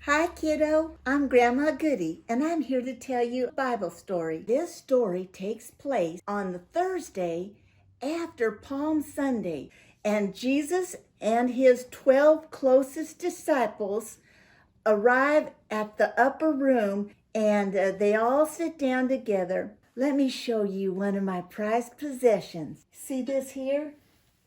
Hi kiddo, I'm Grandma Goody and I'm here to tell you a Bible story. This story takes place on the Thursday after Palm Sunday, and Jesus and his 12 closest disciples arrive at the upper room, and they all sit down together. Let me show you one of my prized possessions. See this here?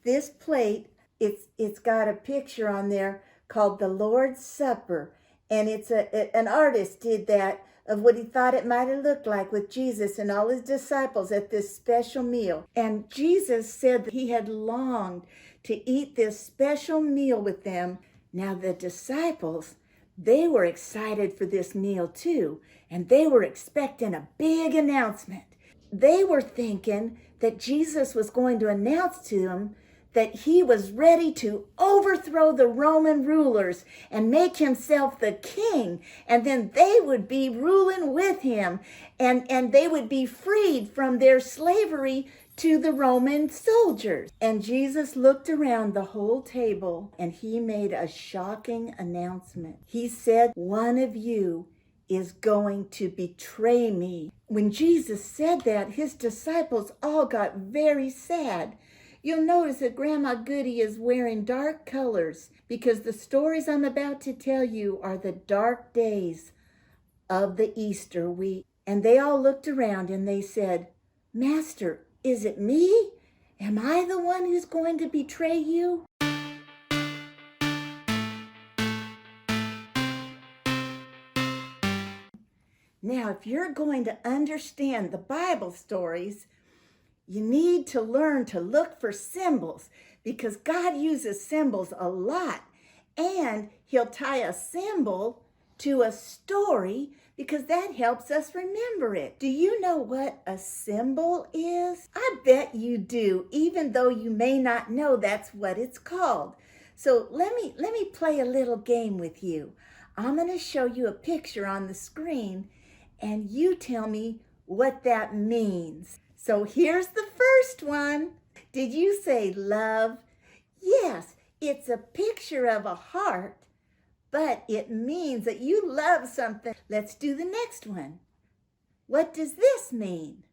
This plate, it's got a picture on there called the Lord's Supper. And it's an artist did that of what he thought it might have looked like with Jesus and all his disciples at this special meal. And Jesus said that he had longed to eat this special meal with them. Now the disciples, they were excited for this meal too, and they were expecting a big announcement. They were thinking that Jesus was going to announce to them that he was ready to overthrow the Roman rulers and make himself the king. And then they would be ruling with him, and they would be freed from their slavery to the Roman soldiers. And Jesus looked around the whole table and he made a shocking announcement. He said, "One of you is going to betray me." When Jesus said that, his disciples all got very sad. You'll notice that Grandma Goody is wearing dark colors because the stories I'm about to tell you are the dark days of the Easter week. And they all looked around and they said, "Master, is it me? Am I the one who's going to betray you?" Now, if you're going to understand the Bible stories, you need to learn to look for symbols, because God uses symbols a lot, and he'll tie a symbol to a story because that helps us remember it. Do you know what a symbol is? I bet you do, even though you may not know that's what it's called. So let me play a little game with you. I'm going to show you a picture on the screen, and you tell me what that means. So here's the first one. Did you say love? Yes, it's a picture of a heart, but it means that you love something. Let's do the next one. What does this mean?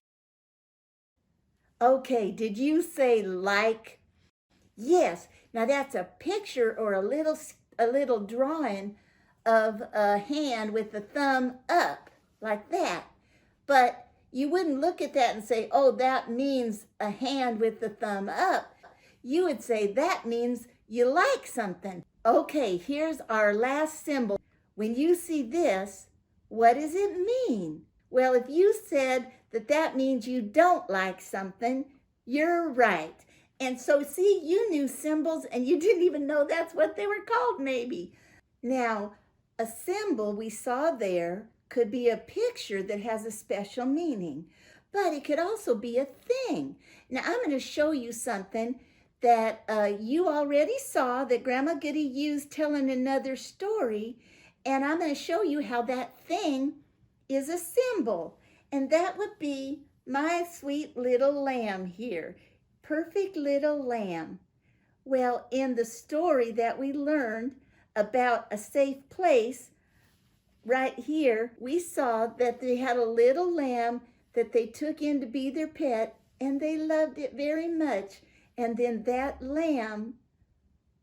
Okay, did you say like? Yes, now that's a picture or a little drawing of a hand with the thumb up, like that. But you wouldn't look at that and say, "Oh, that means a hand with the thumb up." You would say that means you like something. Okay, here's our last symbol. When you see this, what does it mean? Well, if you said that means you don't like something, you're right. And so, see, you knew symbols and you didn't even know that's what they were called, maybe. Now, a symbol we saw there could be a picture that has a special meaning, but it could also be a thing. Now, I'm going to show you something that you already saw that Grandma Goody used telling another story, and I'm going to show you how that thing is a symbol, and that would be my sweet little lamb here. Perfect little lamb. Well, in the story that we learned about a safe place, right here, we saw that they had a little lamb that they took in to be their pet, and they loved it very much. And then that lamb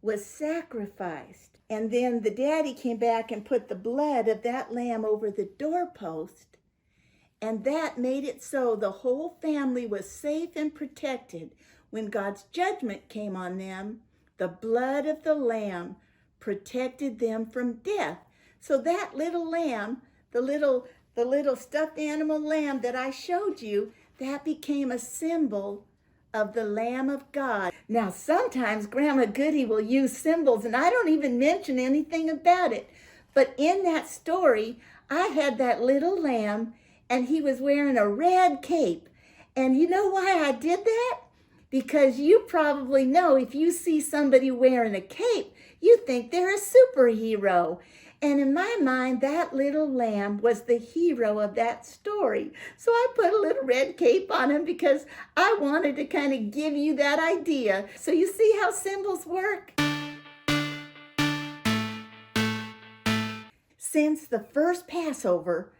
was sacrificed. And then the daddy came back and put the blood of that lamb over the doorpost. And that made it so the whole family was safe and protected. When God's judgment came on them, the blood of the lamb protected them from death. So that little lamb, the little stuffed animal lamb that I showed you, that became a symbol of the Lamb of God. Now, sometimes Grandma Goody will use symbols, and I don't even mention anything about it. But in that story, I had that little lamb, and he was wearing a red cape. And you know why I did that? Because you probably know if you see somebody wearing a cape, you think they're a superhero. And in my mind, that little lamb was the hero of that story. So I put a little red cape on him because I wanted to kind of give you that idea. So you see how symbols work? since the first Passover,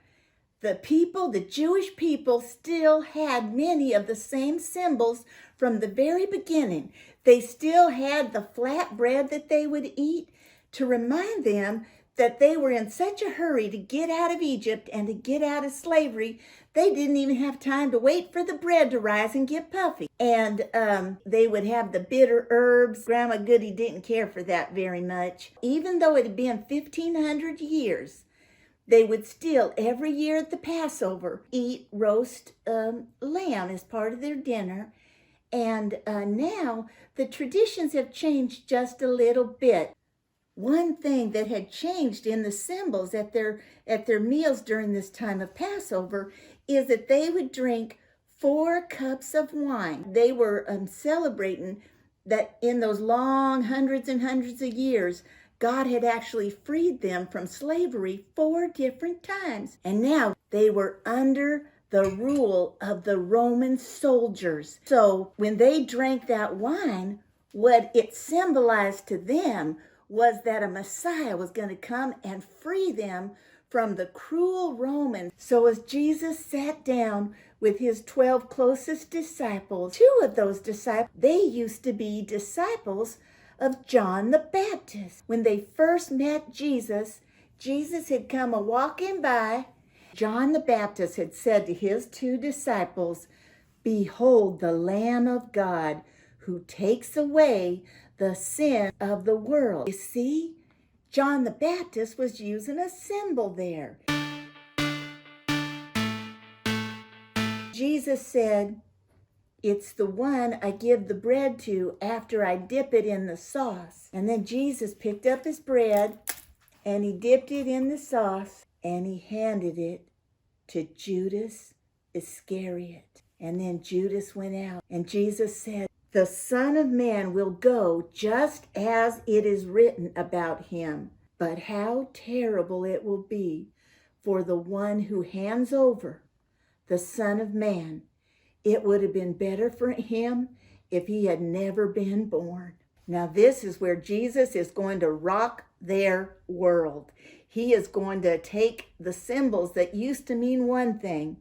the Jewish people still had many of the same symbols from the very beginning. They still had the flat bread that they would eat to remind them that they were in such a hurry to get out of Egypt and to get out of slavery, they didn't even have time to wait for the bread to rise and get puffy. And they would have the bitter herbs. Grandma Goody didn't care for that very much. Even though it had been 1,500 years, they would still, every year at the Passover, eat roast lamb as part of their dinner. And now the traditions have changed just a little bit. One thing that had changed in the symbols at their meals during this time of Passover is that they would drink 4 cups of wine. They were celebrating that in those long hundreds and hundreds of years, God had actually freed them from slavery 4 different times. And now they were under the rule of the Roman soldiers. So when they drank that wine, what it symbolized to them was that a Messiah was going to come and free them from the cruel Romans. So as Jesus sat down with his 12 closest disciples, 2 of those disciples, they used to be disciples of John the Baptist. When they first met Jesus, Jesus had come a-walking by. John the Baptist had said to his 2 disciples, "Behold the Lamb of God who takes away the sin of the world." You see, John the Baptist was using a symbol there. Jesus said, "It's the one I give the bread to after I dip it in the sauce." And then Jesus picked up his bread and he dipped it in the sauce and he handed it to Judas Iscariot. And then Judas went out and Jesus said, "The Son of Man will go just as it is written about him. But how terrible it will be for the one who hands over the Son of Man. It would have been better for him if he had never been born." Now this is where Jesus is going to rock their world. He is going to take the symbols that used to mean one thing,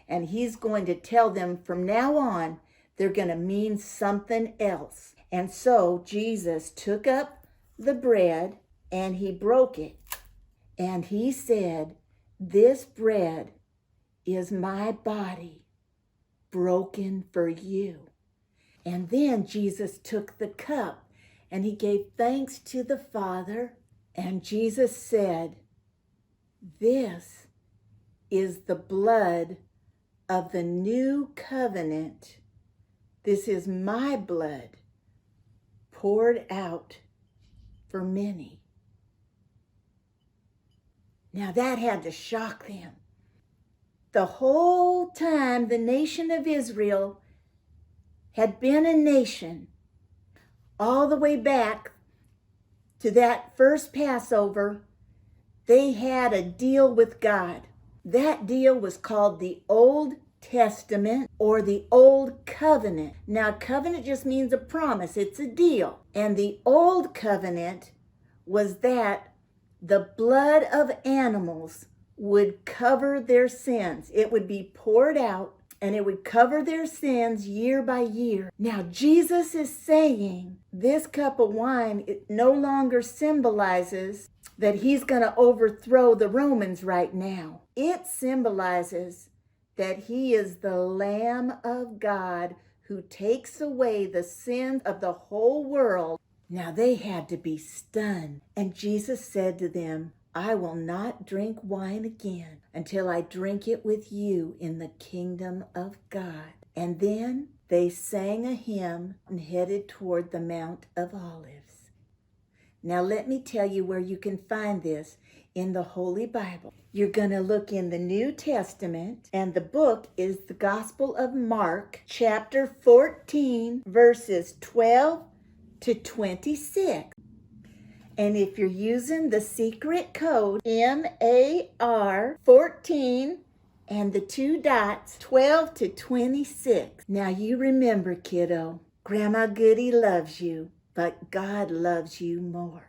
and he's going to tell them from now on, they're going to mean something else. And so Jesus took up the bread and he broke it. And he said, "This bread is my body broken for you." And then Jesus took the cup and he gave thanks to the Father. And Jesus said, "This is the blood of the new covenant. This is my blood poured out for many." Now that had to shock them. The whole time the nation of Israel had been a nation, all the way back to that first Passover, they had a deal with God. That deal was called the Old Testament or the Old Covenant. Now, covenant just means a promise. It's a deal. And the Old Covenant was that the blood of animals would cover their sins. It would be poured out and it would cover their sins year by year. Now, Jesus is saying this cup of wine, it no longer symbolizes that he's going to overthrow the Romans right now. It symbolizes that he is the Lamb of God who takes away the sins of the whole world. Now they had to be stunned. And Jesus said to them, "I will not drink wine again until I drink it with you in the kingdom of God." And then they sang a hymn and headed toward the Mount of Olives. Now let me tell you where you can find this in the Holy Bible. You're going to look in the New Testament, and the book is the Gospel of Mark, chapter 14, verses 12 to 26. And if you're using the secret code MAR 14 and the 2 dots 12 to 26. Now you remember, kiddo, Grandma Goody loves you, but God loves you more.